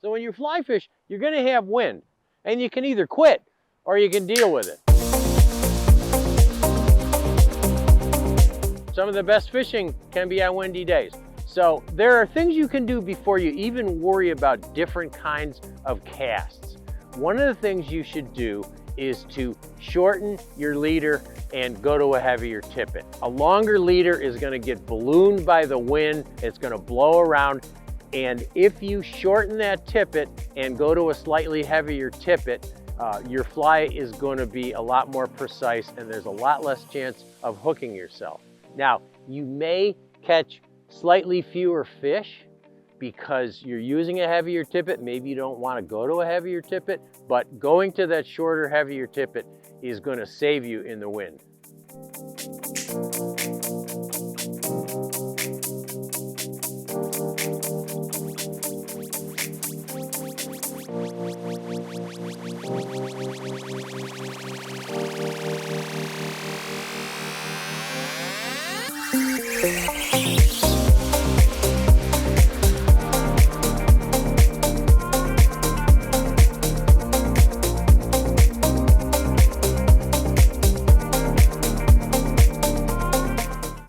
So when you fly fish, you're gonna have wind, and you can either quit or you can deal with it. Some of the best fishing can be on windy days. So there are things you can do before you even worry about different kinds of casts. One of the things you should do is to shorten your leader and go to a heavier tippet. A longer leader is going to get ballooned by the wind, it's going to blow around, and if you shorten that tippet and go to a slightly heavier tippet, your fly is going to be a lot more precise and there's a lot less chance of hooking yourself. Now, you may catch slightly fewer fish because you're using a heavier tippet. Maybe you don't want to go to a heavier tippet, but going to that shorter, heavier tippet is going to save you in the wind. Thank you.